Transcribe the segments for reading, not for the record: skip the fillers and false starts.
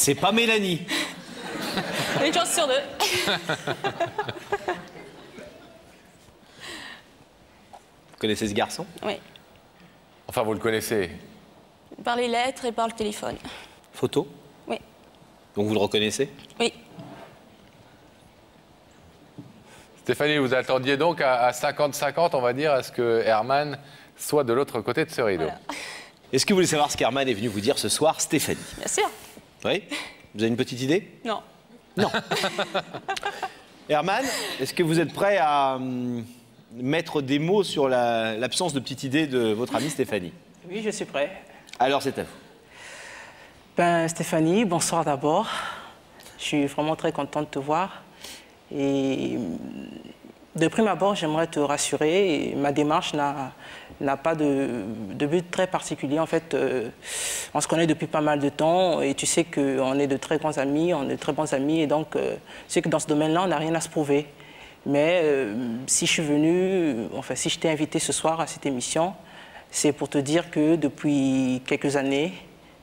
C'est pas Mélanie. Une chance sur deux. Vous connaissez ce garçon? Oui. Enfin, vous le connaissez. Par les lettres et par le téléphone. Photo? Oui. Donc vous le reconnaissez? Oui. Stéphanie, vous attendiez donc à 50-50, on va dire, à ce que Herman soit de l'autre côté de ce rideau. Voilà. Est-ce que vous voulez savoir ce qu'Herman est venu vous dire ce soir, Stéphanie? Bien sûr. Oui? Vous avez une petite idée? Non. Non. Herman, est-ce que vous êtes prêt à mettre des mots sur l'absence de petite idée de votre amie Stéphanie? Oui, je suis prêt. Alors c'est à vous. Ben, Stéphanie, bonsoir d'abord. Je suis vraiment très contente de te voir. Et de prime abord, j'aimerais te rassurer. Ma démarche n'a pas de but très particulier. En fait, on se connaît depuis pas mal de temps et tu sais qu'on est de très grands amis, on est de très bons amis. Et donc, tu sais que dans ce domaine-là, on n'a rien à se prouver. Mais si je suis venue, enfin, si je t'ai invité ce soir à cette émission, c'est pour te dire que depuis quelques années,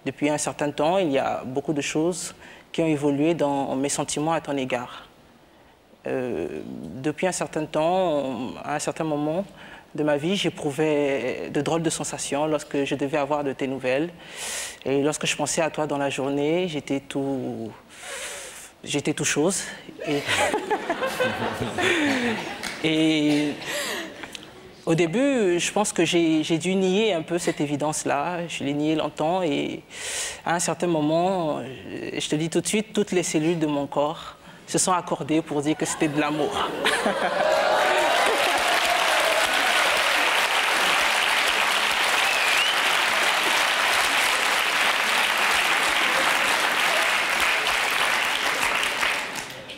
depuis un certain temps, il y a beaucoup de choses qui ont évolué dans mes sentiments à ton égard. Depuis un certain temps, à un certain moment de ma vie, j'éprouvais de drôles de sensations lorsque je devais avoir de tes nouvelles. Et lorsque je pensais à toi dans la journée, j'étais tout chose. Et au début, je pense que j'ai dû nier un peu cette évidence-là. Je l'ai nié longtemps et à un certain moment, je te dis tout de suite, toutes les cellules de mon corps se sont accordées pour dire que c'était de l'amour.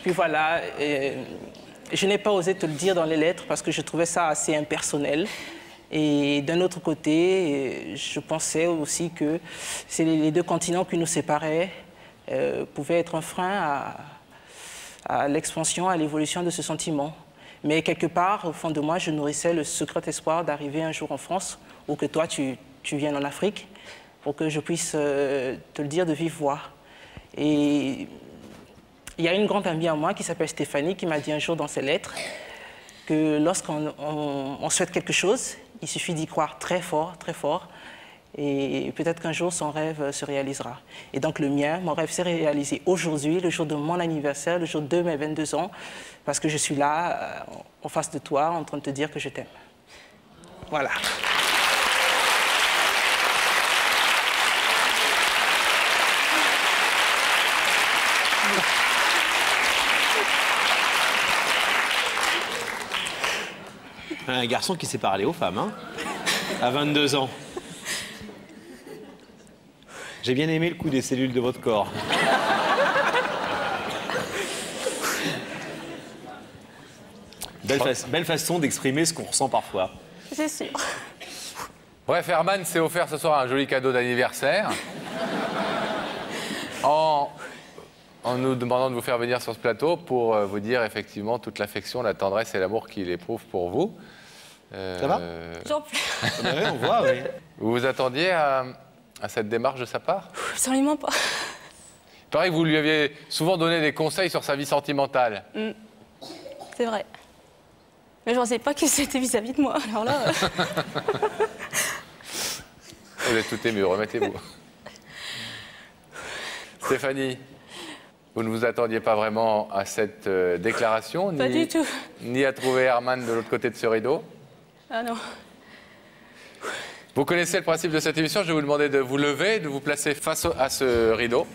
Puis voilà, je n'ai pas osé te le dire dans les lettres parce que je trouvais ça assez impersonnel. Et d'un autre côté, je pensais aussi que les deux continents qui nous séparaient pouvaient être un frein à l'expansion, à l'évolution de ce sentiment. Mais quelque part, au fond de moi, je nourrissais le secret espoir d'arriver un jour en France ou que toi, tu viennes en Afrique pour que je puisse te le dire de vive voix. Et il y a une grande amie à moi qui s'appelle Stéphanie qui m'a dit un jour dans ses lettres que lorsqu'on souhaite quelque chose, il suffit d'y croire très fort, et peut-être qu'un jour son rêve se réalisera. Et donc le mien, mon rêve s'est réalisé aujourd'hui, le jour de mon anniversaire, le jour de mes 22 ans, parce que je suis là, en face de toi, en train de te dire que je t'aime. Voilà. Un garçon qui sait parler aux femmes, hein, à 22 ans. J'ai bien aimé le coup des cellules de votre corps. Belle façon d'exprimer ce qu'on ressent parfois. C'est sûr. Bref, Herman s'est offert ce soir un joli cadeau d'anniversaire en nous demandant de vous faire venir sur ce plateau pour vous dire effectivement toute l'affection, la tendresse et l'amour qu'il éprouve pour vous. Ça va? J'en pleure. Ouais, on voit, oui. Vous vous attendiez à cette démarche de sa part? Absolument pas. Il paraît que vous lui aviez souvent donné des conseils sur sa vie sentimentale. C'est vrai. Mais je ne pensais pas que c'était vis-à-vis de moi. Alors là... Vous êtes tout ému, remettez-vous. Stéphanie, vous ne vous attendiez pas vraiment à cette déclaration, Pas du tout. Ni à trouver Herman de l'autre côté de ce rideau? Ah non. Vous connaissez le principe de cette émission, je vais vous demander de vous lever, de vous placer face à ce rideau.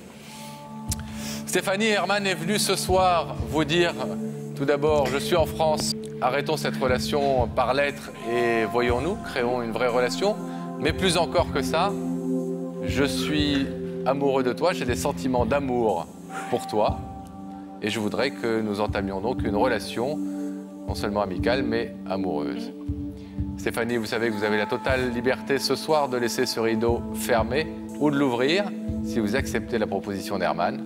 Stéphanie, Herman est venu ce soir vous dire, tout d'abord, je suis en France, arrêtons cette relation par lettres et voyons-nous, créons une vraie relation. Mais plus encore que ça, je suis amoureux de toi, j'ai des sentiments d'amour pour toi. Et je voudrais que nous entamions donc une relation, non seulement amicale, mais amoureuse. Stéphanie, vous savez que vous avez la totale liberté ce soir de laisser ce rideau fermé ou de l'ouvrir si vous acceptez la proposition d'Herman.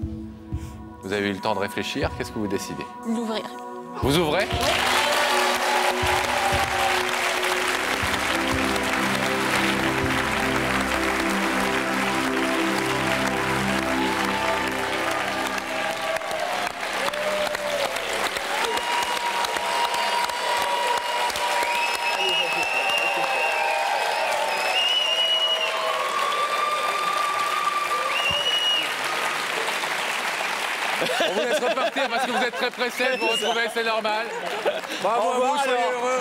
Vous avez eu le temps de réfléchir, qu'est-ce que vous décidez? L'ouvrir. Vous ouvrez? On vous laisse repartir parce que vous êtes très pressés de vous retrouver, c'est normal. Bravo à vous, soyez heureux.